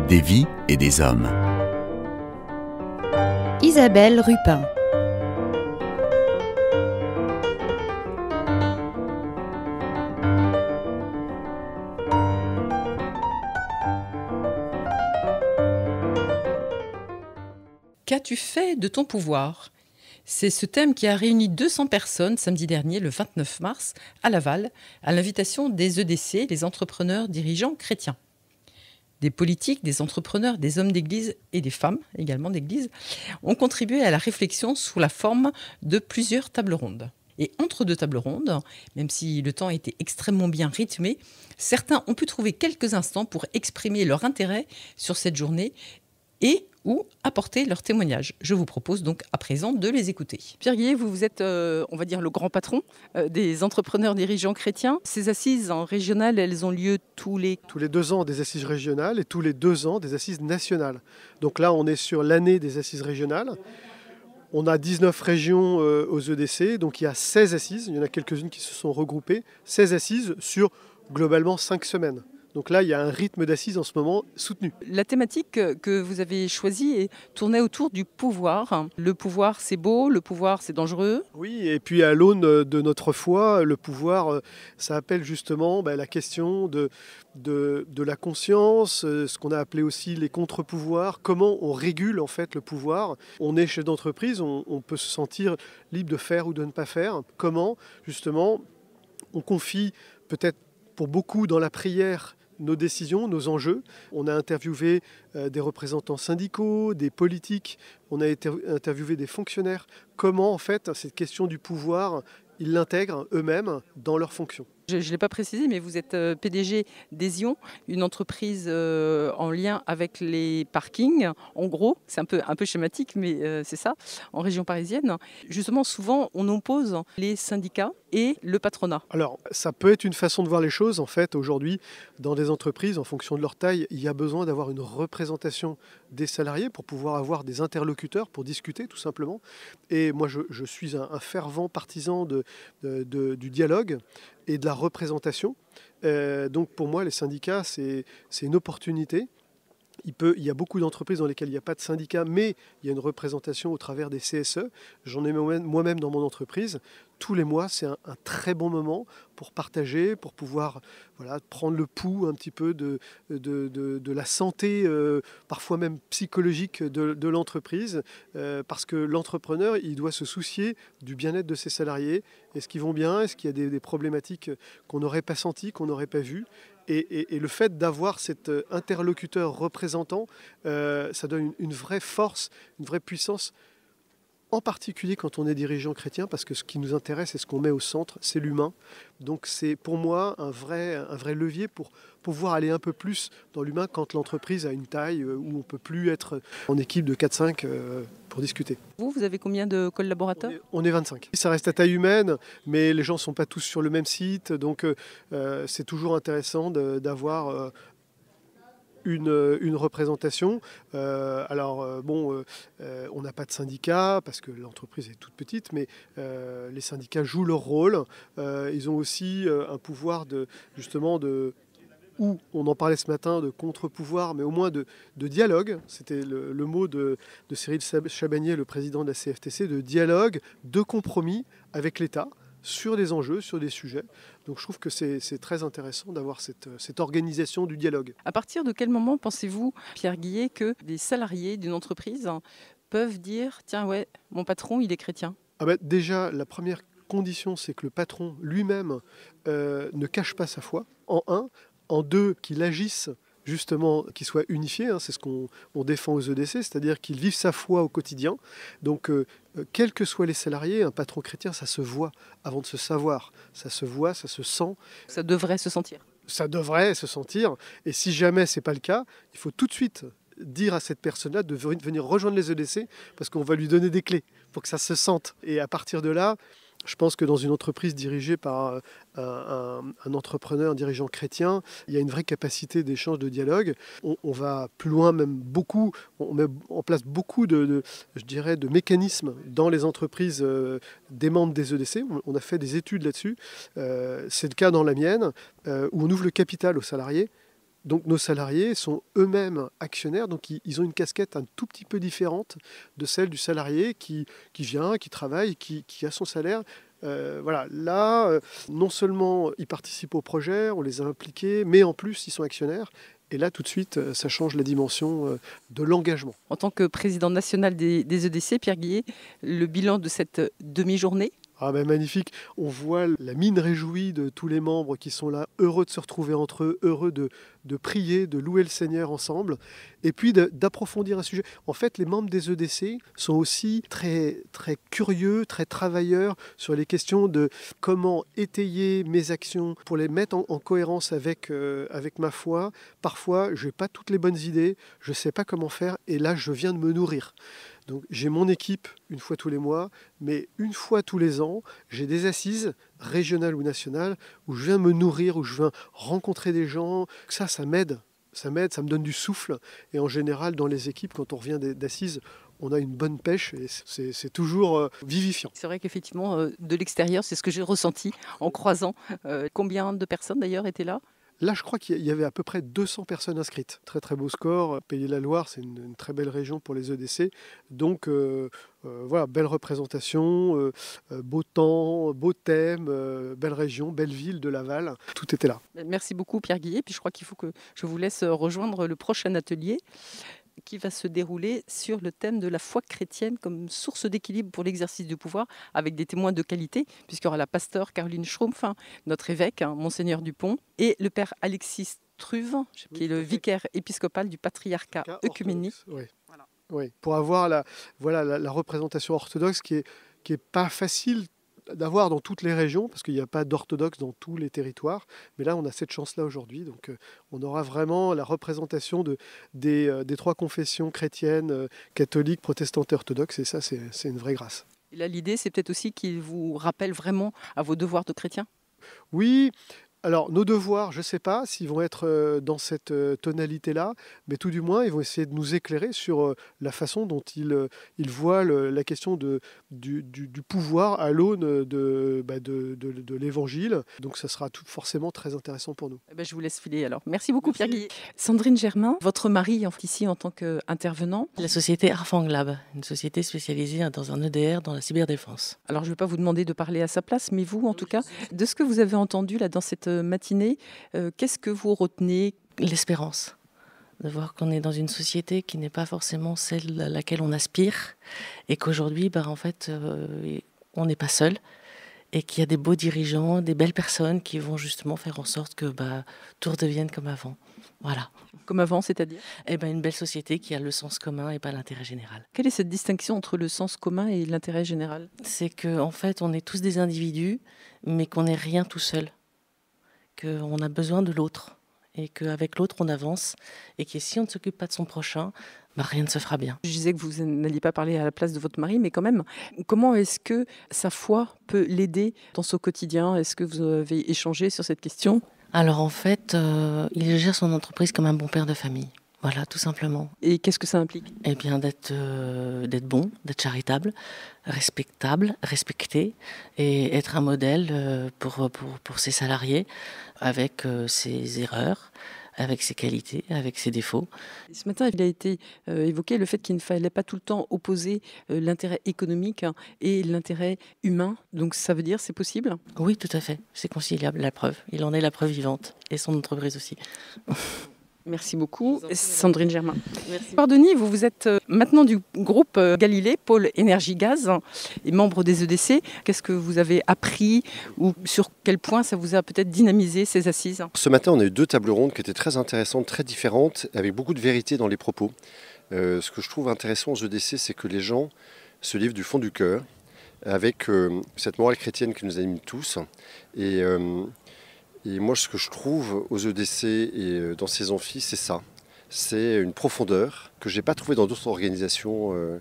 des vies et des hommes. Isabelle Rupin. Qu'as-tu fait de ton pouvoir ? C'est ce thème qui a réuni 200 personnes samedi dernier, le 29 mars, à Laval, à l'invitation des EDC, les entrepreneurs dirigeants chrétiens. Des politiques, des entrepreneurs, des hommes d'église et des femmes également d'église ont contribué à la réflexion sous la forme de plusieurs tables rondes. Et entre deux tables rondes, même si le temps était extrêmement bien rythmé, certains ont pu trouver quelques instants pour exprimer leur intérêt sur cette journée et ou apporter leur témoignage. Je vous propose donc à présent de les écouter. Pierre Guillet, vous êtes, on va dire, le grand patron des entrepreneurs dirigeants chrétiens. Ces assises régionales, elles ont lieu tous les 2 ans des assises régionales et tous les 2 ans des assises nationales. Donc là, on est sur l'année des assises régionales. On a 19 régions aux EDC, donc il y a 16 assises. Il y en a quelques-unes qui se sont regroupées. 16 assises sur globalement 5 semaines. Donc là, il y a un rythme d'assises en ce moment soutenu. La thématique que vous avez choisie tournait autour du pouvoir. Le pouvoir, c'est beau, le pouvoir, c'est dangereux. Oui, et puis à l'aune de notre foi, le pouvoir, ça appelle justement la question de la conscience, ce qu'on a appelé aussi les contre-pouvoirs, comment on régule en fait le pouvoir. On est chef d'entreprise, on peut se sentir libre de faire ou de ne pas faire. Comment justement on confie peut-être pour beaucoup dans la prière nos décisions, nos enjeux. On a interviewé des représentants syndicaux, des politiques, on a interviewé des fonctionnaires. Comment en fait cette question du pouvoir, ils l'intègrent eux-mêmes dans leurs fonctions. Je ne l'ai pas précisé, mais vous êtes PDG d'Esion, une entreprise en lien avec les parkings. En gros, c'est un peu schématique, mais c'est ça, en région parisienne. Justement, souvent, on oppose les syndicats et le patronat. Alors, ça peut être une façon de voir les choses. En fait, aujourd'hui, dans des entreprises, en fonction de leur taille, il y a besoin d'avoir une représentation des salariés pour pouvoir avoir des interlocuteurs pour discuter, tout simplement. Et moi, je suis un fervent partisan du dialogue et de la représentation. Donc pour moi, les syndicats, c'est une opportunité. Il y a beaucoup d'entreprises dans lesquelles il n'y a pas de syndicat, mais il y a une représentation au travers des CSE. J'en ai moi-même dans mon entreprise. Tous les mois, c'est un très bon moment pour partager, pour pouvoir prendre le pouls un petit peu de la santé, parfois même psychologique de l'entreprise, parce que l'entrepreneur, il doit se soucier du bien-être de ses salariés. Est-ce qu'ils vont bien ? Est-ce qu'il y a des problématiques qu'on n'aurait pas senties, qu'on n'aurait pas vues ? Et le fait d'avoir cet interlocuteur représentant, ça donne une vraie force, une vraie puissance, en particulier quand on est dirigeant chrétien, parce que ce qui nous intéresse et ce qu'on met au centre, c'est l'humain. Donc c'est pour moi un vrai levier pour pouvoir aller un peu plus dans l'humain quand l'entreprise a une taille où on ne peut plus être en équipe de 4-5 pour discuter. Vous avez combien de collaborateurs ? On est 25. Ça reste à taille humaine, mais les gens ne sont pas tous sur le même site, donc c'est toujours intéressant d'avoir une représentation. On n'a pas de syndicat parce que l'entreprise est toute petite, mais les syndicats jouent leur rôle. Ils ont aussi un pouvoir où on en parlait ce matin de contre-pouvoir, mais au moins de dialogue. C'était le mot de Cyril Chabagnier, le président de la CFTC, de dialogue, de compromis avec l'État sur des enjeux, sur des sujets. Donc je trouve que c'est très intéressant d'avoir cette organisation du dialogue. À partir de quel moment pensez-vous, Pierre Guillet, que des salariés d'une entreprise peuvent dire « Tiens, ouais, mon patron, il est chrétien ». Déjà, la première condition, c'est que le patron lui-même ne cache pas sa foi, en un. En deux, qu'il agisse justement, qu'il soit unifié, c'est ce qu'on défend aux EDC, c'est-à-dire qu'il vive sa foi au quotidien. Donc, quels que soient les salariés, un patron chrétien, ça se voit avant de se savoir. Ça se voit, ça se sent. Ça devrait se sentir. Ça devrait se sentir. Et si jamais ce n'est pas le cas, il faut tout de suite dire à cette personne-là de venir rejoindre les EDC parce qu'on va lui donner des clés pour que ça se sente. Et à partir de là, je pense que dans une entreprise dirigée par un entrepreneur, un dirigeant chrétien, il y a une vraie capacité d'échange, de dialogue. On va plus loin, même beaucoup. On met en place beaucoup de mécanismes dans les entreprises des membres des EDC. On a fait des études là-dessus. C'est le cas dans la mienne, où on ouvre le capital aux salariés Donc nos salariés sont eux-mêmes actionnaires, donc ils ont une casquette un tout petit peu différente de celle du salarié qui vient, qui travaille, qui a son salaire. Voilà, là, non seulement ils participent au projet, on les a impliqués, mais en plus ils sont actionnaires. Et là, tout de suite, ça change la dimension de l'engagement. En tant que président national des EDC, Pierre Guillet, le bilan de cette demi-journée? Ah ben magnifique, on voit la mine réjouie de tous les membres qui sont là, heureux de se retrouver entre eux, heureux de prier, de louer le Seigneur ensemble, et puis d'approfondir un sujet. En fait, les membres des EDC sont aussi très, très curieux, très travailleurs sur les questions de comment étayer mes actions pour les mettre en cohérence avec ma foi. Parfois, je n'ai pas toutes les bonnes idées, je ne sais pas comment faire, et là, je viens de me nourrir. Donc j'ai mon équipe une fois tous les mois, mais une fois tous les ans, j'ai des assises régionales ou nationales où je viens me nourrir, où je viens rencontrer des gens. Ça m'aide, ça me donne du souffle. Et en général, dans les équipes, quand on revient d'assises, on a une bonne pêche et c'est toujours vivifiant. C'est vrai qu'effectivement, de l'extérieur, c'est ce que j'ai ressenti en croisant. Combien de personnes d'ailleurs étaient là? Là, je crois qu'il y avait à peu près 200 personnes inscrites. Très très beau score. Pays-de-la-Loire, c'est une très belle région pour les EDC. Donc voilà, belle représentation, beau temps, beau thème, belle région, belle ville de Laval. Tout était là. Merci beaucoup Pierre Guillet. Puis je crois qu'il faut que je vous laisse rejoindre le prochain atelier qui va se dérouler sur le thème de la foi chrétienne comme source d'équilibre pour l'exercice du pouvoir, avec des témoins de qualité, puisqu'il y aura la pasteur Caroline Schrumpf, notre évêque, Monseigneur Dupont, et le père Alexis Struve, qui est le vicaire épiscopal du patriarcat œcuménique. Oui. Voilà. Oui. Pour avoir la représentation orthodoxe qui est pas facile d'avoir dans toutes les régions, parce qu'il n'y a pas d'orthodoxe dans tous les territoires. Mais là, on a cette chance-là aujourd'hui. Donc, on aura vraiment la représentation des trois confessions chrétiennes, catholiques, protestantes et orthodoxes. Et ça, c'est une vraie grâce. Et là, l'idée, c'est peut-être aussi qu'il vous rappelle vraiment à vos devoirs de chrétien. Oui. Alors, nos devoirs, je ne sais pas s'ils vont être dans cette tonalité-là, mais tout du moins, ils vont essayer de nous éclairer sur la façon dont ils voient la question du pouvoir à l'aune de l'Évangile. Donc, ça sera forcément très intéressant pour nous. Je vous laisse filer alors. Merci beaucoup, Pierre Guillet. Sandrine Germain, votre mari ici en tant qu'intervenant. La société Arfanglab, une société spécialisée dans un EDR dans la cyberdéfense. Alors, je ne vais pas vous demander de parler à sa place, mais vous, en tout cas, de ce que vous avez entendu là dans cette matinée, qu'est-ce que vous retenez? L'espérance, de voir qu'on est dans une société qui n'est pas forcément celle à laquelle on aspire et qu'aujourd'hui, en fait, on n'est pas seul et qu'il y a des beaux dirigeants, des belles personnes qui vont justement faire en sorte que tout redevienne comme avant. Voilà. Comme avant, c'est-à-dire? Une belle société qui a le sens commun et pas l'intérêt général. Quelle est cette distinction entre le sens commun et l'intérêt général? C'est qu'en fait, on est tous des individus, mais qu'on n'est rien tout seul. Qu'on a besoin de l'autre et qu'avec l'autre on avance et que si on ne s'occupe pas de son prochain, rien ne se fera bien. Je disais que vous n'alliez pas parler à la place de votre mari, mais quand même, comment est-ce que sa foi peut l'aider dans son quotidien? Est-ce que vous avez échangé sur cette question? Alors en fait, il gère son entreprise comme un bon père de famille. Voilà, tout simplement. Et qu'est-ce que ça implique? Eh bien, d'être bon, d'être charitable, respectable, respecté, et être un modèle pour ses salariés, avec ses erreurs, avec ses qualités, avec ses défauts. Ce matin, il a été évoqué le fait qu'il ne fallait pas tout le temps opposer l'intérêt économique et l'intérêt humain. Donc ça veut dire c'est possible? Oui, tout à fait. C'est conciliable, la preuve. Il en est la preuve vivante, et son entreprise aussi. Merci beaucoup, Sandrine Germain. Merci. Pardonnez, vous êtes maintenant du groupe Galilée, pôle énergie gaz, et membre des EDC. Qu'est-ce que vous avez appris ou sur quel point ça vous a peut-être dynamisé ces assises? Ce matin, on a eu 2 tables rondes qui étaient très intéressantes, très différentes, avec beaucoup de vérité dans les propos. Ce que je trouve intéressant aux EDC, c'est que les gens se livrent du fond du cœur, avec cette morale chrétienne qui nous anime tous. Et moi, ce que je trouve aux EDC et dans ces amphis, c'est ça. C'est une profondeur que je n'ai pas trouvée dans d'autres organisations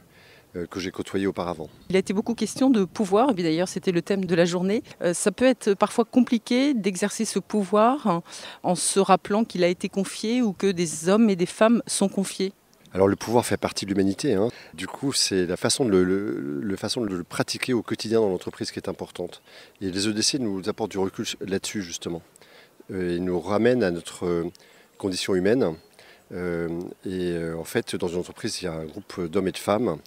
que j'ai côtoyées auparavant. Il a été beaucoup question de pouvoir, et puis d'ailleurs c'était le thème de la journée. Ça peut être parfois compliqué d'exercer ce pouvoir en se rappelant qu'il a été confié ou que des hommes et des femmes sont confiés. Alors le pouvoir fait partie de l'humanité. Du coup, c'est la façon de le pratiquer au quotidien dans l'entreprise qui est importante. Et les EDC nous apportent du recul là-dessus, justement. Ils nous ramènent à notre conditions humaines. En fait, dans une entreprise, il y a un groupe d'hommes et de femmes.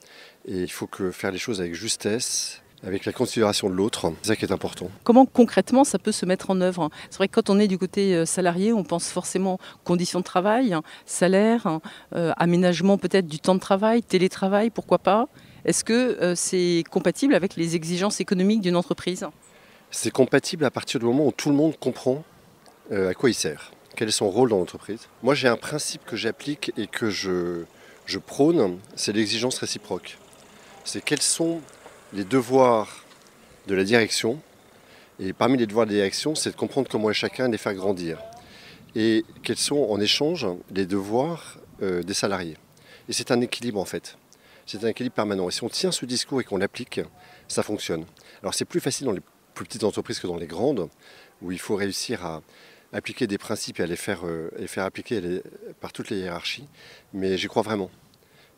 Et il faut faire les choses avec justesse, avec la considération de l'autre. C'est ça qui est important. Comment concrètement ça peut se mettre en œuvre? C'est vrai que quand on est du côté salarié, on pense forcément conditions de travail, salaire, aménagement peut-être du temps de travail, télétravail, pourquoi pas? Est-ce que c'est compatible avec les exigences économiques d'une entreprise? C'est compatible à partir du moment où tout le monde comprend à quoi il sert, quel est son rôle dans l'entreprise. Moi, j'ai un principe que j'applique et que je prône, c'est l'exigence réciproque. C'est quels sont les devoirs de la direction. Et parmi les devoirs de la direction, c'est de comprendre comment est chacun et les faire grandir. Et quels sont en échange les devoirs des salariés. Et c'est un équilibre en fait. C'est un équilibre permanent. Et si on tient ce discours et qu'on l'applique, ça fonctionne. Alors c'est plus facile dans les plus petites entreprises que dans les grandes, où il faut réussir à appliquer des principes et à les faire appliquer par toutes les hiérarchies. Mais j'y crois vraiment.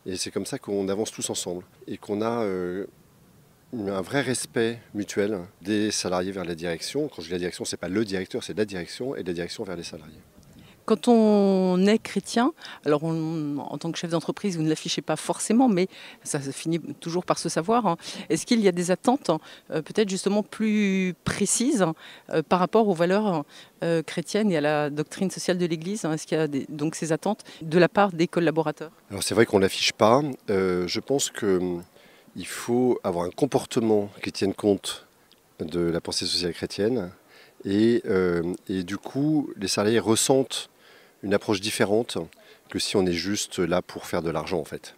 Et c'est comme ça qu'on avance tous ensemble. Et qu'on a un vrai respect mutuel des salariés vers la direction. Quand je dis la direction, ce n'est pas le directeur, c'est la direction et de la direction vers les salariés. Quand on est chrétien, alors en tant que chef d'entreprise, vous ne l'affichez pas forcément, mais ça finit toujours par se savoir. Hein. Est-ce qu'il y a des attentes peut-être justement plus précises par rapport aux valeurs chrétiennes et à la doctrine sociale de l'Église? Est-ce qu'il y a donc ces attentes de la part des collaborateurs? Alors c'est vrai qu'on ne l'affiche pas. Je pense qu'il faut avoir un comportement qui tienne compte de la pensée sociale chrétienne. Et du coup, les salariés ressentent une approche différente que si on est juste là pour faire de l'argent en fait.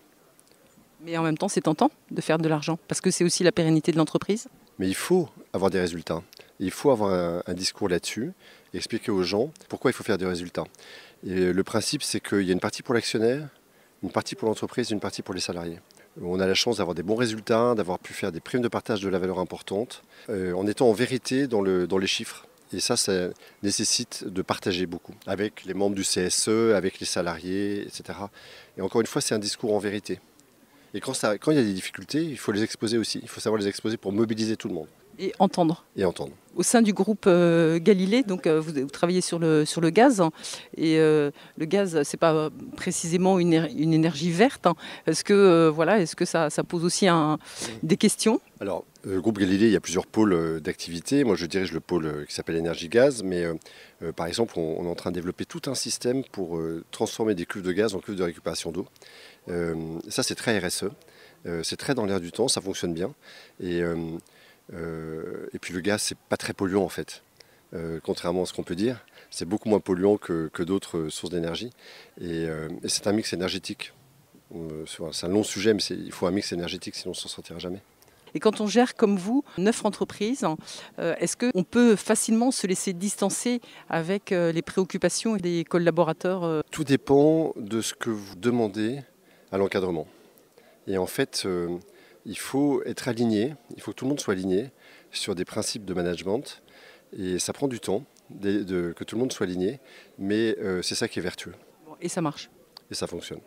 Mais en même temps, c'est tentant de faire de l'argent, parce que c'est aussi la pérennité de l'entreprise. Mais il faut avoir des résultats. Il faut avoir un discours là-dessus, et expliquer aux gens pourquoi il faut faire des résultats. Et le principe, c'est qu'il y a une partie pour l'actionnaire, une partie pour l'entreprise, une partie pour les salariés. On a la chance d'avoir des bons résultats, d'avoir pu faire des primes de partage de la valeur importante, en étant en vérité dans les chiffres. Et ça nécessite de partager beaucoup avec les membres du CSE, avec les salariés, etc. Et encore une fois, c'est un discours en vérité. Et quand il y a des difficultés, il faut les exposer aussi. Il faut savoir les exposer pour mobiliser tout le monde. Et entendre. Et entendre. Au sein du groupe Galilée, donc vous travaillez sur le gaz. Et le gaz, c'est pas précisément une énergie verte. Hein. Est-ce que ça pose aussi des questions? Alors, le groupe Galilée, il y a plusieurs pôles d'activité. Moi, je dirige le pôle qui s'appelle énergie gaz. Mais par exemple, on est en train de développer tout un système pour transformer des cuves de gaz en cuves de récupération d'eau. Ça, c'est très RSE. C'est très dans l'air du temps. Ça fonctionne bien. Et puis le gaz, c'est pas très polluant en fait, contrairement à ce qu'on peut dire. C'est beaucoup moins polluant que d'autres sources d'énergie. Et c'est un mix énergétique. C'est un long sujet, mais il faut un mix énergétique, sinon on ne s'en sortira jamais. Et quand on gère comme vous 9 entreprises, est-ce qu'on peut facilement se laisser distancer avec les préoccupations des collaborateurs? Tout dépend de ce que vous demandez à l'encadrement. Et en fait, il faut être aligné, il faut que tout le monde soit aligné sur des principes de management. Et ça prend du temps que tout le monde soit aligné, mais c'est ça qui est vertueux. Et ça marche. Et ça fonctionne.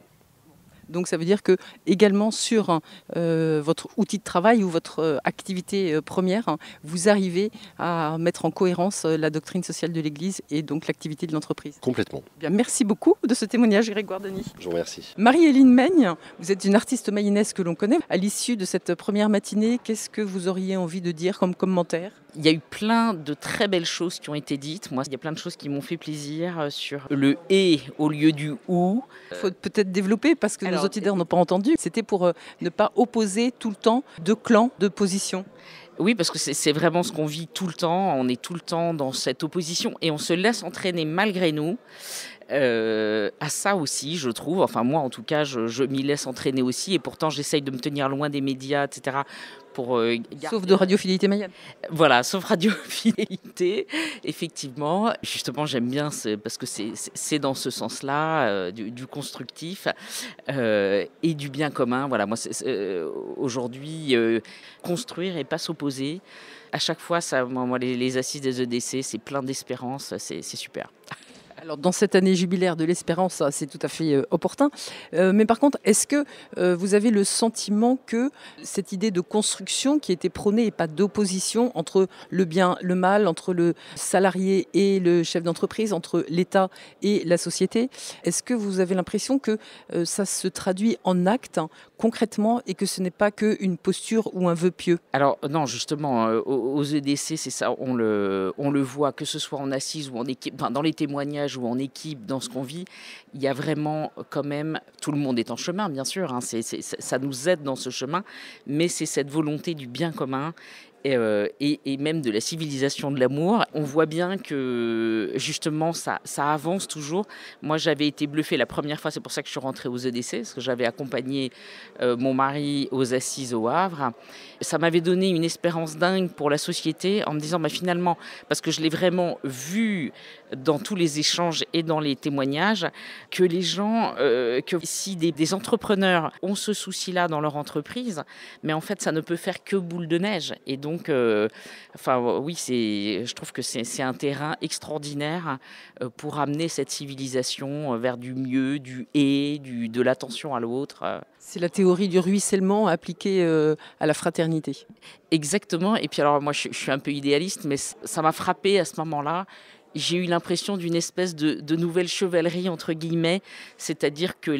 Donc ça veut dire que également sur votre outil de travail ou votre activité première, vous arrivez à mettre en cohérence la doctrine sociale de l'Église et donc l'activité de l'entreprise. Complètement. Bien, merci beaucoup de ce témoignage, Grégoire Denis. Je vous remercie. Marie-Héline Meigne, vous êtes une artiste mayonnaise que l'on connaît. À l'issue de cette première matinée, qu'est-ce que vous auriez envie de dire comme commentaire? Il y a eu plein de très belles choses qui ont été dites. Moi, il y a plein de choses qui m'ont fait plaisir sur le « et » au lieu du « ou ». Il faut peut-être développer parce que nos auditeurs n'ont pas entendu. C'était pour ne pas opposer tout le temps deux clans, deux positions. Oui, parce que c'est vraiment ce qu'on vit tout le temps. On est tout le temps dans cette opposition et on se laisse entraîner malgré nous. À ça aussi, je trouve. Enfin, moi, en tout cas, je m'y laisse entraîner aussi. Et pourtant, j'essaye de me tenir loin des médias, etc. Sauf de Radio Fidélité Mayenne. Voilà, sauf Radio Fidélité, effectivement. Justement, j'aime bien parce que c'est dans ce sens-là, du constructif et du bien commun. Voilà, moi, aujourd'hui, construire et pas s'opposer. À chaque fois, moi, les assises des EDC, c'est plein d'espérance, c'est super. Alors, dans cette année jubilaire de l'espérance, ça, c'est tout à fait opportun. Mais par contre, est-ce que vous avez le sentiment que cette idée de construction qui était prônée et pas d'opposition entre le bien, le mal, entre le salarié et le chef d'entreprise, entre l'État et la société, est-ce que vous avez l'impression que ça se traduit en actes concrètement et que ce n'est pas qu'une posture ou un vœu pieux? Alors non, justement, aux EDC, c'est ça, on le voit, que ce soit en assise ou en équipe, enfin, dans les témoignages ou en équipe, dans ce qu'on vit, il y a vraiment quand même, tout le monde est en chemin, bien sûr, hein, ça nous aide dans ce chemin, mais c'est cette volonté du bien commun. Et même de la civilisation de l'amour. On voit bien que justement ça avance toujours. Moi j'avais été bluffée la première fois, c'est pour ça que je suis rentrée aux EDC, parce que j'avais accompagné mon mari aux assises au Havre. Ça m'avait donné une espérance dingue pour la société en me disant finalement, parce que je l'ai vraiment vu dans tous les échanges et dans les témoignages, que les gens, que si des entrepreneurs ont ce souci-là dans leur entreprise, mais en fait ça ne peut faire que boule de neige. Et donc, oui, je trouve que c'est un terrain extraordinaire pour amener cette civilisation vers du mieux, de l'attention à l'autre. C'est la théorie du ruissellement appliquée à la fraternité. Exactement. Et puis alors, moi, je suis un peu idéaliste, mais ça m'a frappé à ce moment-là. J'ai eu l'impression d'une espèce de nouvelle chevalerie, entre guillemets, c'est-à-dire que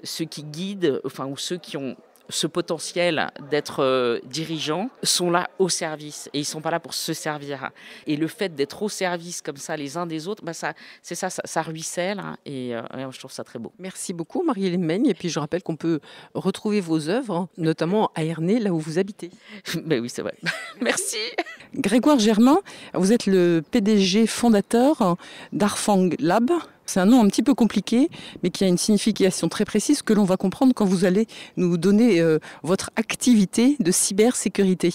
ceux qui guident, ou ceux qui ont ce potentiel d'être dirigeants sont là au service et ils sont pas là pour se servir. Et le fait d'être au service comme ça les uns des autres, ça ruisselle, hein, et je trouve ça très beau. Merci beaucoup Marie-Hélène Meigne, et puis je rappelle qu'on peut retrouver vos œuvres, notamment à Ernée, là où vous habitez. Ben oui, c'est vrai. Merci. Grégoire Germain, vous êtes le PDG fondateur d'Arfang Lab. C'est un nom un petit peu compliqué, mais qui a une signification très précise que l'on va comprendre quand vous allez nous donner votre activité de cybersécurité.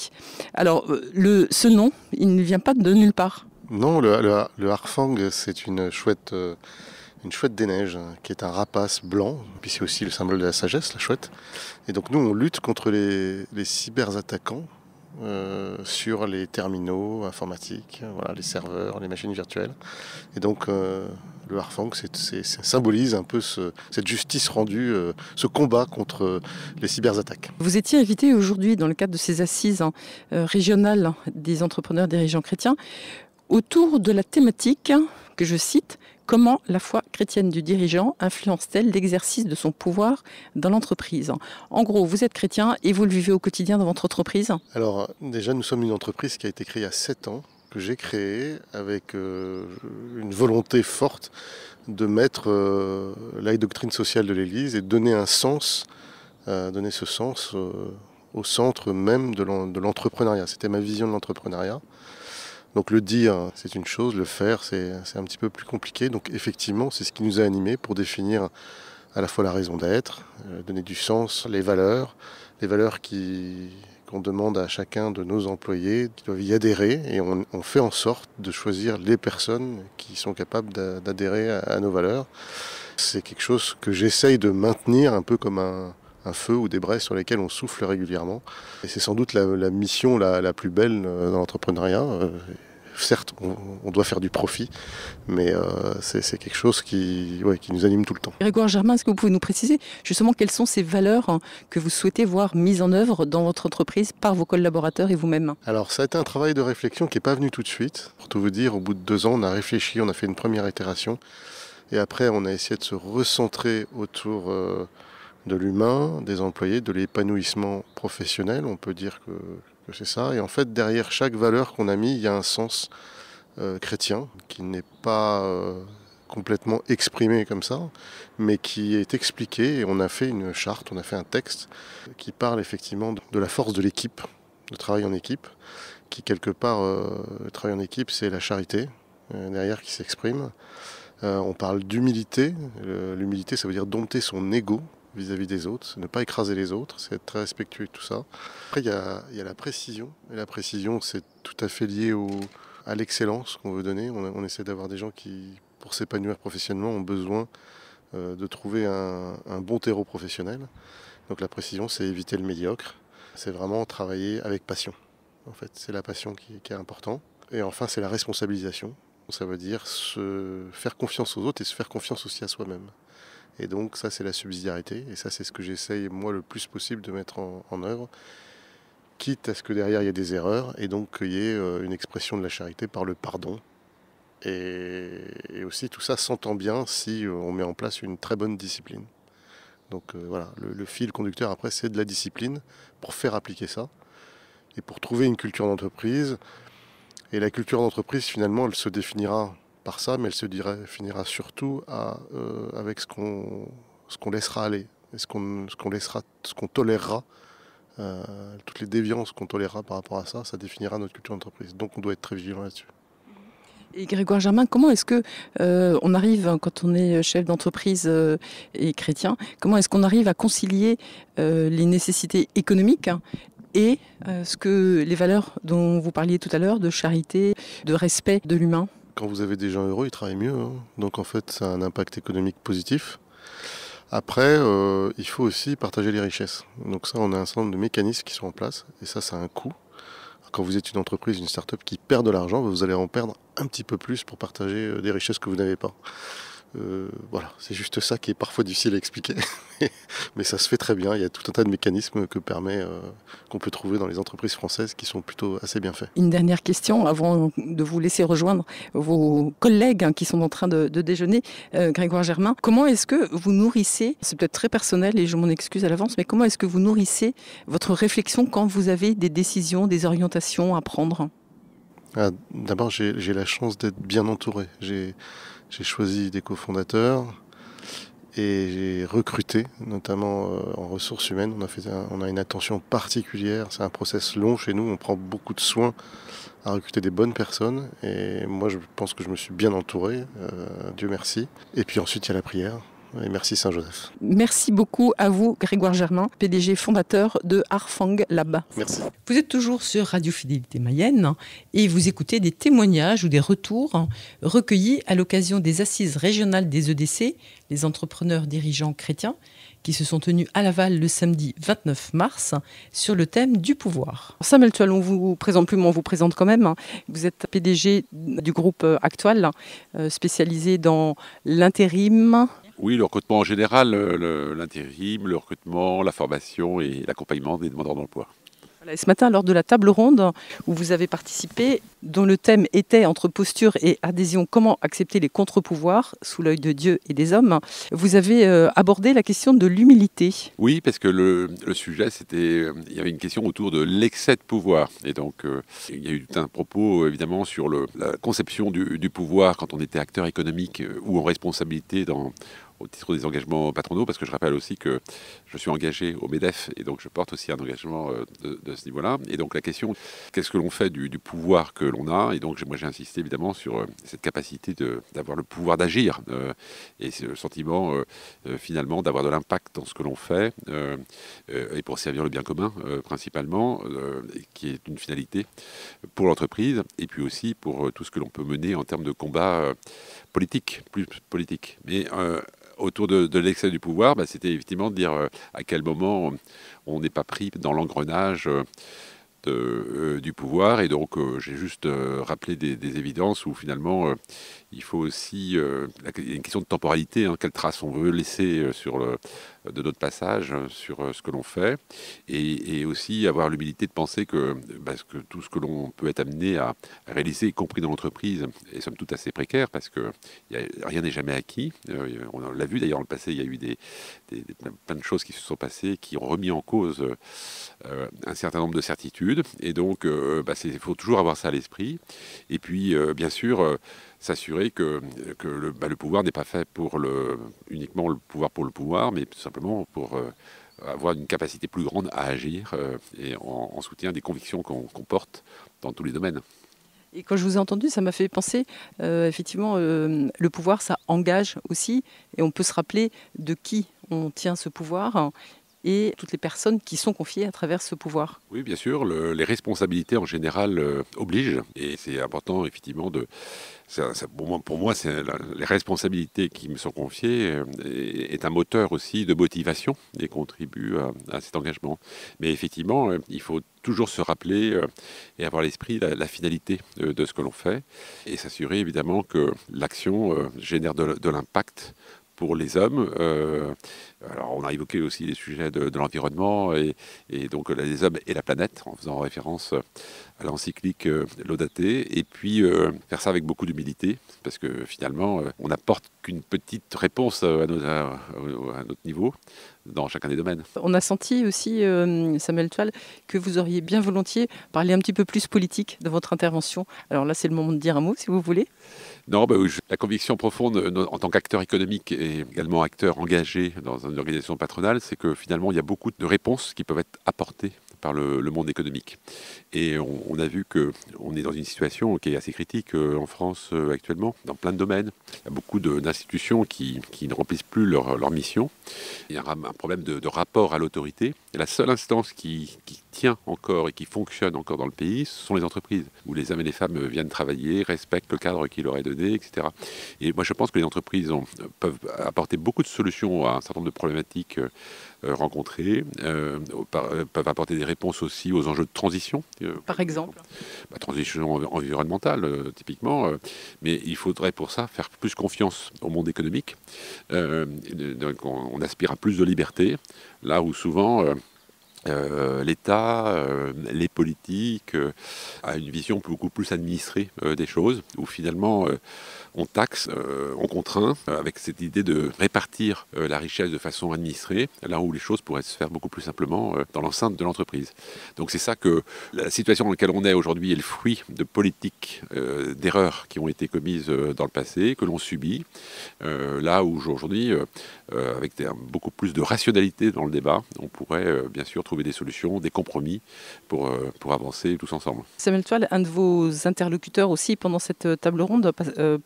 Alors, ce nom, il ne vient pas de nulle part. Non, le Harfang, c'est une chouette des neiges, qui est un rapace blanc, puis c'est aussi le symbole de la sagesse, la chouette. Et donc nous, on lutte contre les cyberattaquants sur les terminaux informatiques, les serveurs, les machines virtuelles. Et donc le Harfang, ça symbolise un peu cette justice rendue, ce combat contre les cyberattaques. Vous étiez invité aujourd'hui dans le cadre de ces assises régionales des entrepreneurs dirigeants chrétiens autour de la thématique que je cite: comment la foi chrétienne du dirigeant influence-t-elle l'exercice de son pouvoir dans l'entreprise? En gros, vous êtes chrétien et vous le vivez au quotidien dans votre entreprise? Alors déjà, nous sommes une entreprise qui a été créée il y a 7 ans, que j'ai créée avec une volonté forte de mettre la doctrine sociale de l'Église et de donner donner ce sens au centre même de l'entrepreneuriat. C'était ma vision de l'entrepreneuriat. Donc le dire, c'est une chose, le faire, c'est un petit peu plus compliqué. Donc effectivement, c'est ce qui nous a animés pour définir à la fois la raison d'être, donner du sens, les valeurs qu'on demande à chacun de nos employés, qui doivent y adhérer. Et on fait en sorte de choisir les personnes qui sont capables d'adhérer à nos valeurs. C'est quelque chose que j'essaye de maintenir un peu comme un feu ou des braises sur lesquelles on souffle régulièrement. Et c'est sans doute la mission la plus belle dans l'entrepreneuriat. Certes, on doit faire du profit, mais c'est quelque chose qui nous anime tout le temps. Grégoire Germain, est-ce que vous pouvez nous préciser justement quelles sont ces valeurs que vous souhaitez voir mises en œuvre dans votre entreprise par vos collaborateurs et vous-même? Alors ça a été un travail de réflexion qui n'est pas venu tout de suite. Pour tout vous dire, au bout de 2 ans, on a réfléchi, on a fait une première itération. Et après, on a essayé de se recentrer autour de l'humain, des employés, de l'épanouissement professionnel, on peut dire que c'est ça. Et en fait, derrière chaque valeur qu'on a mis, il y a un sens chrétien qui n'est pas complètement exprimé comme ça, mais qui est expliqué. Et on a fait une charte, on a fait un texte qui parle effectivement de la force de l'équipe, de travail en équipe, qui quelque part, le travail en équipe, c'est la charité derrière qui s'exprime. On parle d'humilité. L'humilité, ça veut dire dompter son ego vis-à-vis des autres, ne pas écraser les autres, c'est être très respectueux et tout ça. Après, il y a la précision. Et la précision, c'est tout à fait lié à l'excellence qu'on veut donner. On essaie d'avoir des gens qui, pour s'épanouir professionnellement, ont besoin de trouver un bon terreau professionnel. Donc la précision, c'est éviter le médiocre. C'est vraiment travailler avec passion. En fait, c'est la passion qui est important. Et enfin, c'est la responsabilisation. Ça veut dire se faire confiance aux autres et se faire confiance aussi à soi-même. Et donc ça, c'est la subsidiarité. Et ça, c'est ce que j'essaye, moi, le plus possible de mettre en œuvre, quitte à ce que derrière, il y ait des erreurs, et donc qu'il y ait une expression de la charité par le pardon. Et aussi, tout ça s'entend bien si on met en place une très bonne discipline. Donc voilà, le fil conducteur, après, c'est de la discipline pour faire appliquer ça. Et pour trouver une culture d'entreprise. Et la culture d'entreprise, finalement, elle se définira par ça, mais elle se définira surtout avec ce qu'on laissera aller, et ce qu'on tolérera, toutes les déviances qu'on tolérera par rapport à ça, ça définira notre culture d'entreprise. Donc on doit être très vigilant là-dessus. Et Grégoire Germain, comment est-ce que on arrive, quand on est chef d'entreprise et chrétien, comment est-ce qu'on arrive à concilier les nécessités économiques et les valeurs dont vous parliez tout à l'heure, de charité, de respect de l'humain? Quand vous avez des gens heureux, ils travaillent mieux, hein. Donc en fait, ça a un impact économique positif. Après, il faut aussi partager les richesses. Donc ça, on a un certain nombre de mécanismes qui sont en place, et ça a un coût. Quand vous êtes une entreprise, une start-up qui perd de l'argent, vous allez en perdre un petit peu plus pour partager des richesses que vous n'avez pas. Voilà, c'est juste ça qui est parfois difficile à expliquer, mais ça se fait très bien. Il y a tout un tas de mécanismes qu'on peut trouver dans les entreprises françaises qui sont plutôt assez bien faits. Une dernière question avant de vous laisser rejoindre vos collègues qui sont en train de déjeuner. Grégoire Germain, comment est-ce que vous nourrissez, c'est peut-être très personnel et je m'en excuse à l'avance, mais comment est-ce que vous nourrissez votre réflexion quand vous avez des décisions, des orientations à prendre? D'abord, j'ai la chance d'être bien entouré. J'ai choisi des cofondateurs et j'ai recruté, notamment en ressources humaines. On a une attention particulière. C'est un process long chez nous. On prend beaucoup de soin à recruter des bonnes personnes. Et moi, je pense que je me suis bien entouré. Dieu merci. Et puis ensuite, il y a la prière. Et merci Saint-Joseph. Merci beaucoup à vous, Grégoire Germain, PDG fondateur de Harfang Lab. Merci. Vous êtes toujours sur Radio Fidélité Mayenne et vous écoutez des témoignages ou des retours recueillis à l'occasion des assises régionales des EDC, les entrepreneurs dirigeants chrétiens, qui se sont tenues à Laval le samedi 29 mars sur le thème du pouvoir. Samuel Tual, on vous présente plus, mais on vous présente quand même. Vous êtes PDG du groupe Actual, spécialisé dans l'intérim. Oui, le recrutement en général, l'intérim, le recrutement, la formation et l'accompagnement des demandeurs d'emploi. Voilà, et ce matin, lors de la table ronde où vous avez participé, dont le thème était entre posture et adhésion, comment accepter les contre-pouvoirs sous l'œil de Dieu et des hommes, vous avez abordé la question de l'humilité. Oui, parce que le sujet, il y avait une question autour de l'excès de pouvoir. Et donc, il y a eu tout un propos, évidemment, sur la conception du pouvoir quand on était acteur économique ou en responsabilité au titre des engagements patronaux, parce que je rappelle aussi que je suis engagé au MEDEF, et donc je porte aussi un engagement de ce niveau-là. Et donc la question, qu'est-ce que l'on fait du pouvoir que l'on a? Et donc moi j'ai insisté évidemment sur cette capacité d'avoir le pouvoir d'agir, et le sentiment finalement d'avoir de l'impact dans ce que l'on fait, et pour servir le bien commun principalement, qui est une finalité pour l'entreprise, et puis aussi pour tout ce que l'on peut mener en termes de combat politique, plus politique. Mais autour de l'excès du pouvoir, c'était effectivement de dire à quel moment on n'est pas pris dans l'engrenage du pouvoir. Et donc, j'ai juste rappelé des évidences où finalement, il faut aussi... il y a une question de temporalité, quelle trace on veut laisser de notre passage sur ce que l'on fait. Et aussi avoir l'humilité de penser que tout ce que l'on peut être amené à réaliser, y compris dans l'entreprise, est somme toute assez précaire, parce que rien n'est jamais acquis. On l'a vu d'ailleurs dans le passé, il y a eu plein de choses qui se sont passées, qui ont remis en cause un certain nombre de certitudes. Et donc, il faut toujours avoir ça à l'esprit. Et puis, bien sûr, s'assurer que le pouvoir n'est pas fait uniquement le pouvoir pour le pouvoir, mais tout simplement pour avoir une capacité plus grande à agir et en soutien des convictions qu'on porte dans tous les domaines. Et quand je vous ai entendu, ça m'a fait penser, effectivement, le pouvoir, ça engage aussi, et on peut se rappeler de qui on tient ce pouvoir. et toutes les personnes qui sont confiées à travers ce pouvoir. Oui, bien sûr, les responsabilités en général obligent, et c'est important effectivement de... pour moi, les responsabilités qui me sont confiées est un moteur aussi de motivation et contribue à cet engagement. Mais effectivement, il faut toujours se rappeler et avoir à l'esprit la finalité de ce que l'on fait et s'assurer évidemment que l'action génère de l'impact pour les hommes. Alors on a évoqué aussi les sujets de l'environnement et donc les hommes et la planète en faisant référence à l'encyclique Laudate, et puis faire ça avec beaucoup d'humilité parce que finalement on n'apporte qu'une petite réponse à notre niveau dans chacun des domaines. On a senti aussi, Samuel Toile, que vous auriez bien volontiers parler un petit peu plus politique de votre intervention. Alors là, c'est le moment de dire un mot, si vous voulez. Non, la conviction profonde en tant qu'acteur économique et également acteur engagé dans une organisation patronale, c'est que finalement, il y a beaucoup de réponses qui peuvent être apportées par le monde économique. Et on a vu qu'on est dans une situation qui est assez critique en France actuellement, dans plein de domaines. Il y a beaucoup d'institutions qui ne remplissent plus leur mission. Il y a un problème de rapport à l'autorité. Et la seule instance qui tient encore et qui fonctionne encore dans le pays, ce sont les entreprises, où les hommes et les femmes viennent travailler, respectent le cadre qui leur est donné, etc. Et moi, je pense que les entreprises peuvent apporter beaucoup de solutions à un certain nombre de problématiques rencontrées, peuvent apporter des réponses aussi aux enjeux de transition. Par exemple transition environnementale, typiquement. Mais il faudrait pour ça faire plus confiance au monde économique. Donc on aspire à plus de liberté, là où souvent... l'État, les politiques, a une vision beaucoup plus administrée des choses, où finalement on taxe, on contraint, avec cette idée de répartir la richesse de façon administrée, là où les choses pourraient se faire beaucoup plus simplement dans l'enceinte de l'entreprise. Donc c'est ça que la situation dans laquelle on est aujourd'hui est le fruit de politiques, d'erreurs qui ont été commises dans le passé, que l'on subit, là où aujourd'hui, avec beaucoup plus de rationalité dans le débat, on pourrait bien sûr trouver des solutions, des compromis pour avancer tous ensemble. Samuel Toile, un de vos interlocuteurs aussi pendant cette table ronde,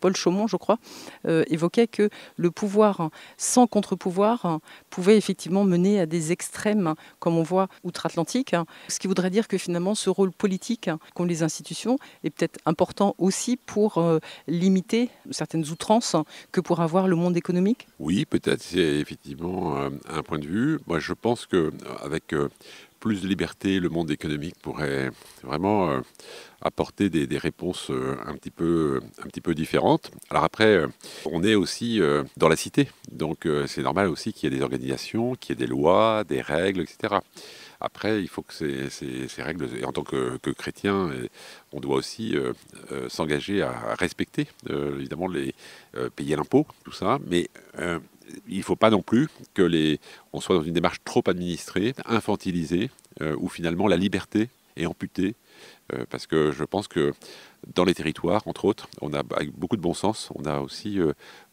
Paul Chaumont, je crois, évoquait que le pouvoir sans contre-pouvoir pouvait effectivement mener à des extrêmes, comme on voit outre-Atlantique, ce qui voudrait dire que finalement ce rôle politique qu'ont les institutions est peut-être important aussi pour limiter certaines outrances que pourra avoir le monde économique. Oui, peut-être, c'est effectivement un point de vue. Moi, je pense qu'avec plus de liberté, le monde économique pourrait vraiment apporter des réponses un petit peu différentes. Alors après, on est aussi dans la cité, donc c'est normal aussi qu'il y ait des organisations, qu'il y ait des lois, des règles, etc. Après, il faut que ces règles, et en tant que chrétien, on doit aussi s'engager à respecter, évidemment, payer l'impôt, tout ça, mais il ne faut pas non plus on soit dans une démarche trop administrée, infantilisée, où finalement la liberté est amputée, parce que je pense que dans les territoires, entre autres, on a, avec beaucoup de bon sens, on a aussi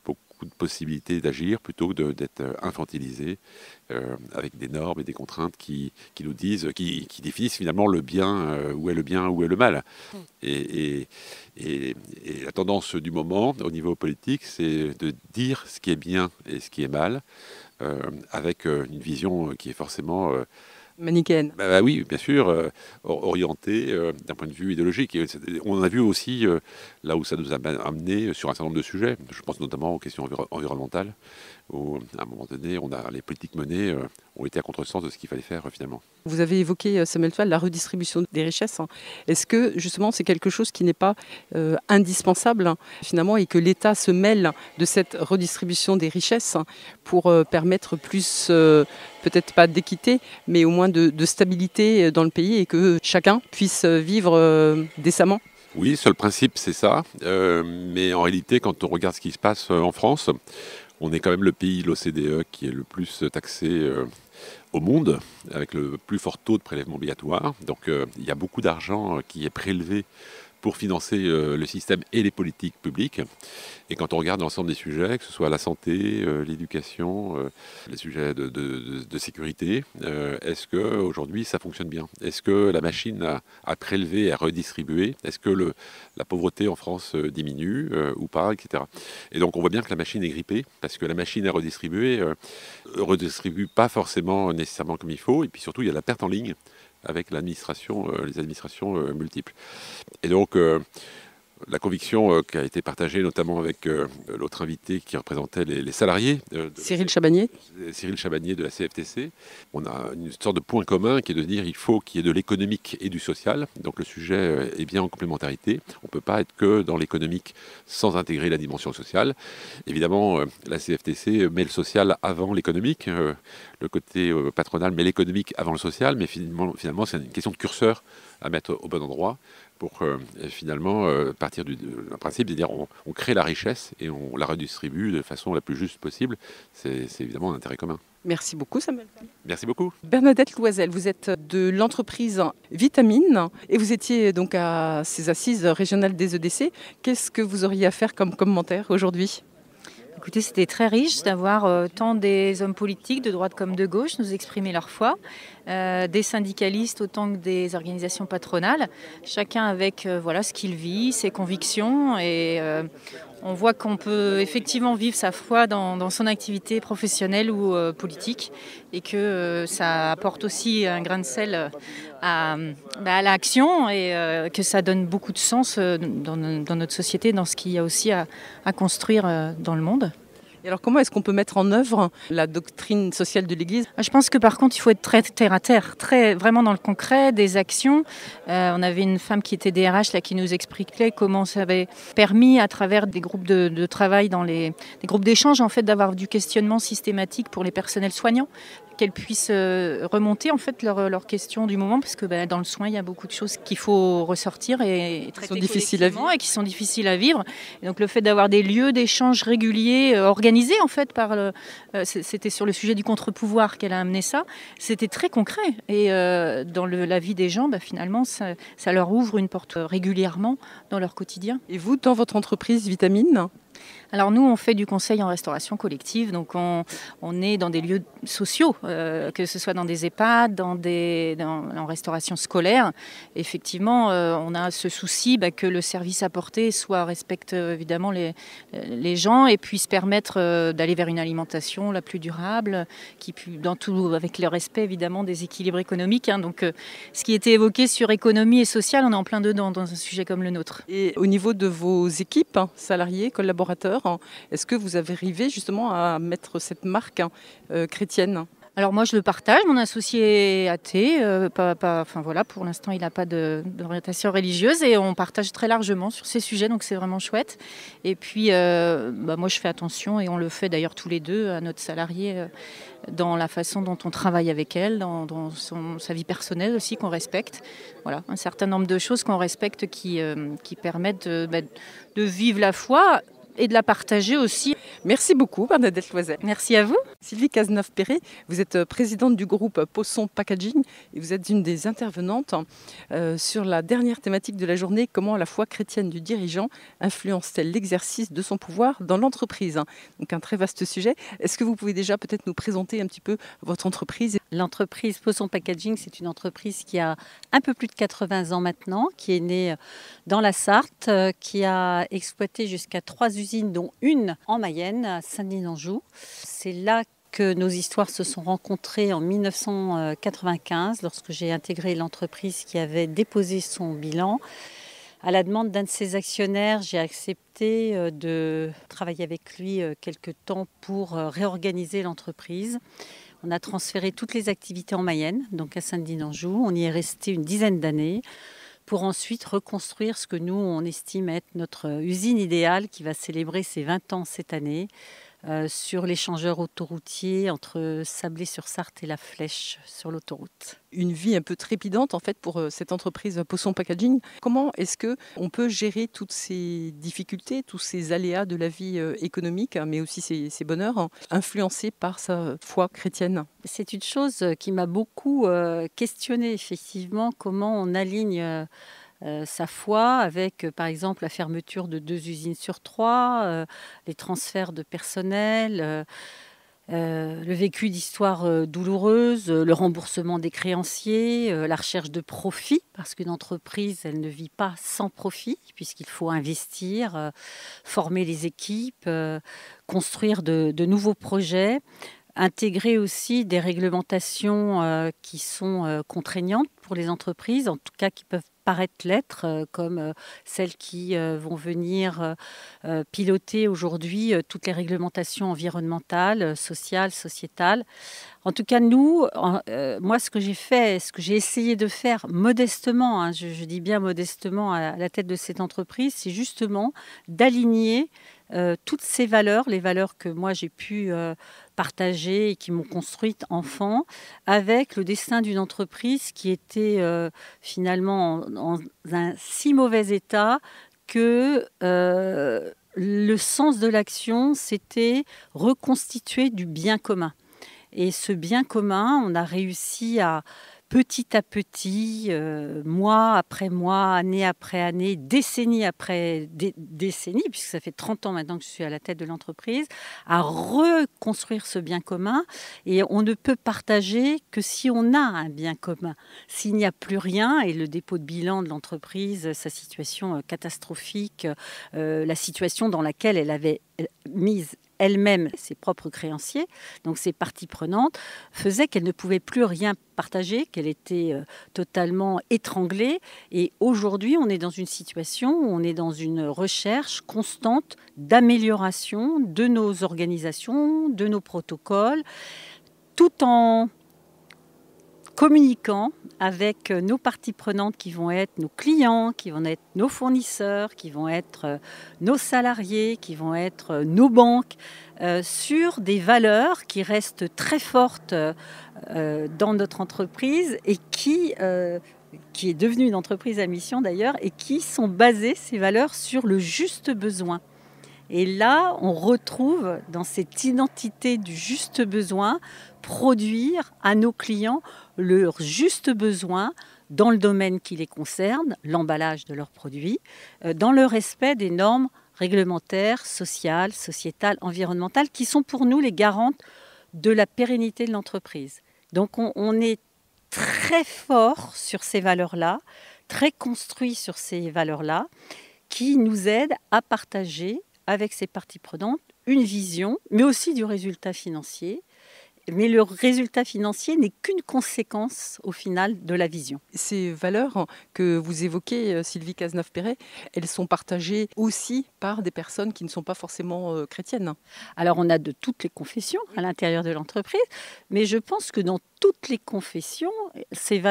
beaucoup de possibilités d'agir plutôt que d'être infantilisé avec des normes et des contraintes qui nous disent, qui définissent finalement le bien, où est le mal. Et la tendance du moment au niveau politique, c'est de dire ce qui est bien et ce qui est mal, avec une vision qui est forcément... manichéenne. Oui, bien sûr, orienté d'un point de vue idéologique. Et on a vu aussi là où ça nous a amené sur un certain nombre de sujets. Je pense notamment aux questions environnementales, où à un moment donné, les politiques menées ont été à contresens de ce qu'il fallait faire finalement. Vous avez évoqué, Samuel Toile, la redistribution des richesses. Est-ce que justement c'est quelque chose qui n'est pas indispensable finalement, et que l'État se mêle de cette redistribution des richesses pour permettre plus, peut-être pas d'équité, mais au moins de stabilité dans le pays, et que chacun puisse vivre décemment? Oui, sur le principe, c'est ça. Mais en réalité, quand on regarde ce qui se passe en France, on est quand même le pays de l'OCDE qui est le plus taxé au monde, avec le plus fort taux de prélèvement obligatoire. Donc il y a beaucoup d'argent qui est prélevé pour financer le système et les politiques publiques. Et quand on regarde l'ensemble des sujets, que ce soit la santé, l'éducation, les sujets de sécurité, est-ce qu'aujourd'hui ça fonctionne bien? Est-ce que la machine à prélever, à redistribuer, est-ce que la pauvreté en France diminue ou pas, etc. Et donc on voit bien que la machine est grippée, parce que la machine à redistribuer redistribue pas forcément nécessairement comme il faut, et puis surtout il y a la perte en ligne avec l'administration, les administrations multiples. Et donc, la conviction qui a été partagée notamment avec l'autre invité qui représentait les salariés. Cyril Chabagnier. Cyril Chabagnier de la CFTC. On a une sorte de point commun qui est de dire qu'il faut qu'il y ait de l'économique et du social. Donc le sujet est bien en complémentarité. On ne peut pas être que dans l'économique sans intégrer la dimension sociale. Évidemment, la CFTC met le social avant l'économique. Le côté patronal met l'économique avant le social. Mais finalement c'est une question de curseur à mettre au bon endroit pour finalement partir d'un principe de dire on crée la richesse et on la redistribue de façon la plus juste possible. C'est évidemment un intérêt commun. Merci beaucoup Samuel. Merci beaucoup. Bernadette Loisel, vous êtes de l'entreprise Vitamine et vous étiez donc à ces assises régionales des EDC. Qu'est-ce que vous auriez à faire comme commentaire aujourd'hui ? Écoutez, c'était très riche d'avoir tant des hommes politiques de droite comme de gauche nous exprimer leur foi, des syndicalistes autant que des organisations patronales, chacun avec voilà, ce qu'il vit, ses convictions et on voit qu'on peut effectivement vivre sa foi dans son activité professionnelle ou politique et que ça apporte aussi un grain de sel à l'action et que ça donne beaucoup de sens dans notre société, dans ce qu'il y a aussi à construire dans le monde. Et alors comment est-ce qu'on peut mettre en œuvre la doctrine sociale de l'Église ? Je pense que par contre il faut être très terre à terre, très vraiment dans le concret, des actions. On avait une femme qui était DRH là, qui nous expliquait comment ça avait permis à travers des groupes de travail dans des groupes d'échange en fait d'avoir du questionnement systématique pour les personnels soignants, qu'elles puissent remonter en fait leurs questions du moment parce que dans le soin il y a beaucoup de choses qu'il faut ressortir et traiter difficiles à vivre et qui sont difficiles à vivre. Et donc le fait d'avoir des lieux d'échange réguliers organisés en fait par c'était sur le sujet du contre-pouvoir qu'elle a amené ça, c'était très concret et dans la vie des gens finalement ça leur ouvre une porte régulièrement dans leur quotidien. Et vous dans votre entreprise Vitamine ? Alors nous, on fait du conseil en restauration collective, donc on est dans des lieux sociaux, que ce soit dans des EHPAD, en restauration scolaire. Effectivement, on a ce souci que le service apporté respecte évidemment les gens et puisse permettre d'aller vers une alimentation la plus durable, avec le respect évidemment des équilibres économiques. Donc ce qui était évoqué sur économie et social, on est en plein dedans dans un sujet comme le nôtre. Et au niveau de vos équipes, salariés, collaborateurs, est-ce que vous avez arrivé justement à mettre cette marque chrétienne ? Alors moi je le partage, mon associé est athée, pour l'instant il n'a pas d'orientation religieuse et on partage très largement sur ces sujets, donc c'est vraiment chouette. Et puis moi je fais attention et on le fait d'ailleurs tous les deux à notre salarié dans la façon dont on travaille avec elle, dans sa vie personnelle aussi qu'on respecte. Voilà, un certain nombre de choses qu'on respecte qui permettent de vivre la foi et de la partager aussi. Merci beaucoup Bernadette Loisel. Merci à vous. Sylvie Cazeneuve-Perret, vous êtes présidente du groupe Poisson Packaging et vous êtes une des intervenantes sur la dernière thématique de la journée, comment la foi chrétienne du dirigeant influence-t-elle l'exercice de son pouvoir dans l'entreprise ? Donc un très vaste sujet. Est-ce que vous pouvez déjà peut-être nous présenter un petit peu votre entreprise ? L'entreprise Poisson Packaging, c'est une entreprise qui a un peu plus de 80 ans maintenant, qui est née dans la Sarthe, qui a exploité jusqu'à 3 usines, dont une en Mayenne, à Saint-Denis-d'Anjou. C'est là que nos histoires se sont rencontrées en 1995, lorsque j'ai intégré l'entreprise qui avait déposé son bilan. À la demande d'un de ses actionnaires, j'ai accepté de travailler avec lui quelques temps pour réorganiser l'entreprise. On a transféré toutes les activités en Mayenne, donc à Saint-Denis-d'Anjou. On y est resté une dizaine d'années pour ensuite reconstruire ce que nous, on estime être notre usine idéale qui va célébrer ses 20 ans cette année sur l'échangeur autoroutier entre Sablé-sur-Sarthe et La Flèche sur l'autoroute. Une vie un peu trépidante en fait pour cette entreprise Poisson Packaging. Comment est-ce qu'on peut gérer toutes ces difficultés, tous ces aléas de la vie économique, mais aussi ces bonheurs, influencés par sa foi chrétienne ? C'est une chose qui m'a beaucoup questionnée, effectivement, comment on aligne sa foi avec, par exemple, la fermeture de 2 usines sur 3, les transferts de personnel, le vécu d'histoires douloureuses, le remboursement des créanciers, la recherche de profit, parce qu'une entreprise, elle ne vit pas sans profit, puisqu'il faut investir, former les équipes, construire de nouveaux projets, intégrer aussi des réglementations qui sont contraignantes pour les entreprises, en tout cas qui peuvent paraître l'être, comme celles qui vont venir piloter aujourd'hui toutes les réglementations environnementales, sociales, sociétales. En tout cas, nous, moi, ce que j'ai fait, ce que j'ai essayé de faire modestement, hein, je dis bien modestement à la tête de cette entreprise, c'est justement d'aligner toutes ces valeurs, les valeurs que moi j'ai pu partager et qui m'ont construite enfant, avec le destin d'une entreprise qui était finalement en un si mauvais état que le sens de l'action, c'était reconstituer du bien commun. Et ce bien commun, on a réussi à petit, mois après mois, année après année, décennie après décennie, puisque ça fait 30 ans maintenant que je suis à la tête de l'entreprise, à reconstruire ce bien commun. Et on ne peut partager que si on a un bien commun. S'il n'y a plus rien, et le dépôt de bilan de l'entreprise, sa situation catastrophique, la situation dans laquelle elle avait mise elle-même ses propres créanciers, donc ses parties prenantes, faisait qu'elle ne pouvait plus rien partager, qu'elle était totalement étranglée. Et aujourd'hui, on est dans une situation où on est dans une recherche constante d'amélioration de nos organisations, de nos protocoles, tout en communiquant avec nos parties prenantes qui vont être nos clients, qui vont être nos fournisseurs, qui vont être nos salariés, qui vont être nos banques, sur des valeurs qui restent très fortes dans notre entreprise et qui est devenue une entreprise à mission d'ailleurs, et qui sont basées, ces valeurs, sur le juste besoin. Et là, on retrouve dans cette identité du juste besoin, produire à nos clients leur juste besoin dans le domaine qui les concerne, l'emballage de leurs produits, dans le respect des normes réglementaires, sociales, sociétales, environnementales, qui sont pour nous les garantes de la pérennité de l'entreprise. Donc on est très fort sur ces valeurs-là, très construit sur ces valeurs-là, qui nous aident à partager avec ces parties prenantes une vision, mais aussi du résultat financier. Mais le résultat financier n'est qu'une conséquence au final de la vision. Ces valeurs que vous évoquez, Sylvie Cazeneuve-Perret, elles sont partagées aussi par des personnes qui ne sont pas forcément chrétiennes. Alors on a de toutes les confessions à l'intérieur de l'entreprise, mais je pense que dans toutes les confessions, cette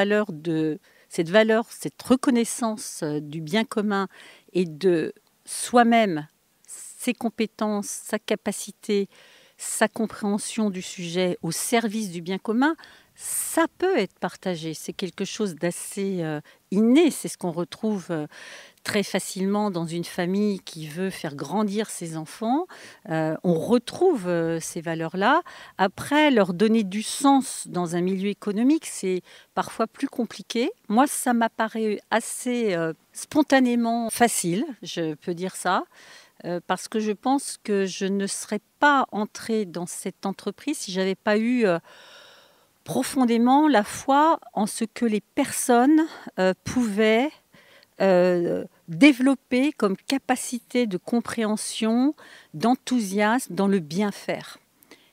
reconnaissance du bien commun et de soi-même, ses compétences, sa capacité, sa compréhension du sujet au service du bien commun, ça peut être partagé. C'est quelque chose d'assez inné. C'est ce qu'on retrouve très facilement dans une famille qui veut faire grandir ses enfants. On retrouve ces valeurs-là. Après, leur donner du sens dans un milieu économique, c'est parfois plus compliqué. Moi, ça m'apparaît assez spontanément facile, je peux dire ça. Parce que je pense que je ne serais pas entrée dans cette entreprise si je n'avais pas eu profondément la foi en ce que les personnes pouvaient développer comme capacité de compréhension, d'enthousiasme dans le bien faire.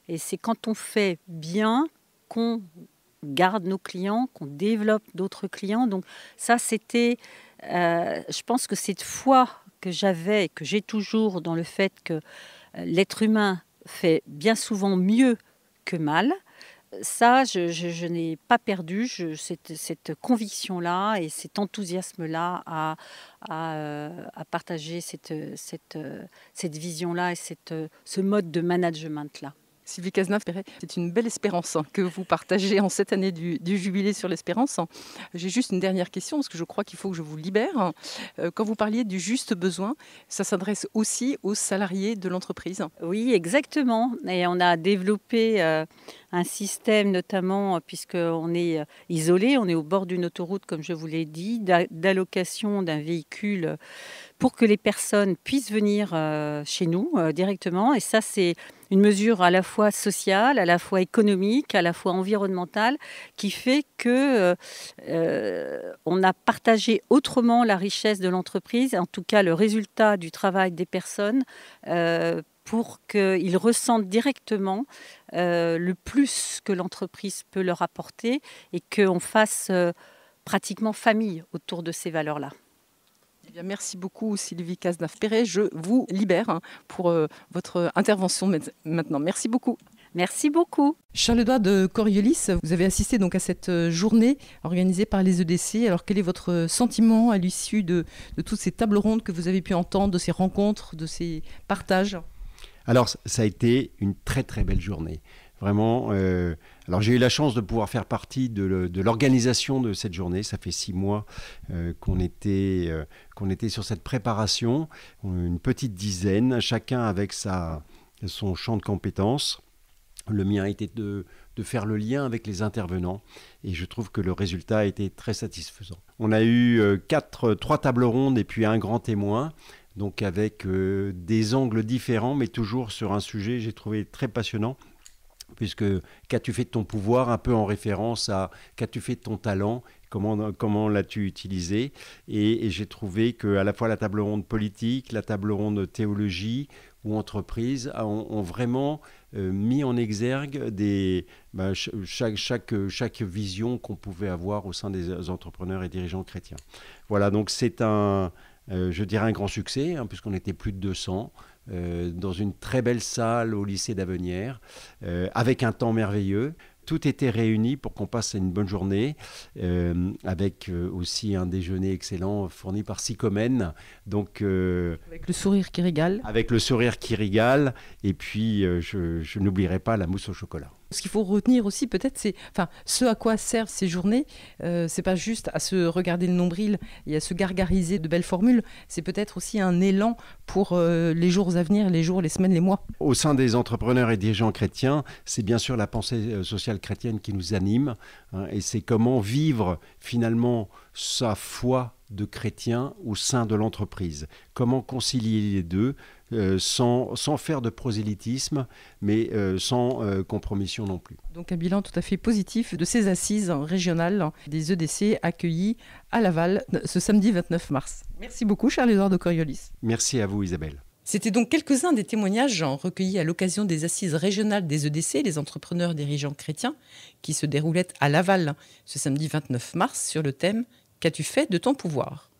Et c'est quand on fait bien qu'on garde nos clients, qu'on développe d'autres clients. Donc ça, c'était, je pense que cette foi que j'avais et que j'ai toujours dans le fait que l'être humain fait bien souvent mieux que mal, ça, je n'ai pas perdu cette conviction-là et cet enthousiasme-là à partager cette vision-là et ce mode de management-là. Sylvie Cazeneuve-Perret, c'est une belle espérance que vous partagez en cette année du jubilé sur l'espérance. J'ai juste une dernière question, parce que je crois qu'il faut que je vous libère. Quand vous parliez du juste besoin, ça s'adresse aussi aux salariés de l'entreprise. Oui, exactement. Et on a développé un un système notamment, puisqu'on est isolé, on est au bord d'une autoroute, comme je vous l'ai dit, d'allocation d'un véhicule pour que les personnes puissent venir chez nous directement. Et ça, c'est une mesure à la fois sociale, à la fois économique, à la fois environnementale, qui fait que on a partagé autrement la richesse de l'entreprise, en tout cas le résultat du travail des personnes, pour qu'ils ressentent directement le plus que l'entreprise peut leur apporter et qu'on fasse pratiquement famille autour de ces valeurs-là. Eh bien, merci beaucoup Sylvie Cazenave-Perret. Je vous libère pour votre intervention maintenant. Merci beaucoup. Merci beaucoup. Charles-Édouard de Coriolis, vous avez assisté donc à cette journée organisée par les EDC. Alors quel est votre sentiment à l'issue de toutes ces tables rondes que vous avez pu entendre, de ces rencontres, de ces partages ? Alors ça a été une très très belle journée. Vraiment, alors j'ai eu la chance de pouvoir faire partie de l'organisation de cette journée. Ça fait 6 mois qu'on était sur cette préparation, une petite dizaine, chacun avec son champ de compétences. Le mien a été de faire le lien avec les intervenants et je trouve que le résultat a été très satisfaisant. On a eu 3 tables rondes et puis un grand témoin, donc avec des angles différents mais toujours sur un sujet, j'ai trouvé très passionnant. Puisque qu'as-tu fait de ton pouvoir, un peu en référence à qu'as-tu fait de ton talent, comment l'as-tu utilisé, et j'ai trouvé qu'à la fois la table ronde politique, la table ronde théologie ou entreprise ont vraiment mis en exergue chaque vision qu'on pouvait avoir au sein des entrepreneurs et dirigeants chrétiens. Voilà, donc c'est je dirais un grand succès, puisqu'on était plus de 200. Dans une très belle salle au lycée d'Avenières, avec un temps merveilleux. Tout était réuni pour qu'on passe une bonne journée, avec aussi un déjeuner excellent fourni par Sycomène. Donc, avec le sourire qui régale. Avec le sourire qui régale. Et puis, je n'oublierai pas la mousse au chocolat. Ce qu'il faut retenir aussi, peut-être, c'est ce à quoi servent ces journées. C'est pas juste à se regarder le nombril et à se gargariser de belles formules. C'est peut-être aussi un élan pour les jours à venir, les jours, les semaines, les mois. Au sein des entrepreneurs et dirigeants chrétiens, c'est bien sûr la pensée sociale chrétienne qui nous anime. Et c'est comment vivre finalement sa foi de chrétien au sein de l'entreprise. Comment concilier les deux sans faire de prosélytisme, mais sans compromission non plus. Donc un bilan tout à fait positif de ces assises régionales des EDC accueillies à Laval ce samedi 29 mars. Merci beaucoup Charles-Édouard de Coriolis. Merci à vous Isabelle. C'était donc quelques-uns des témoignages recueillis à l'occasion des assises régionales des EDC, les entrepreneurs dirigeants chrétiens, qui se déroulaient à Laval ce samedi 29 mars sur le thème « Qu'as-tu fait de ton pouvoir ?»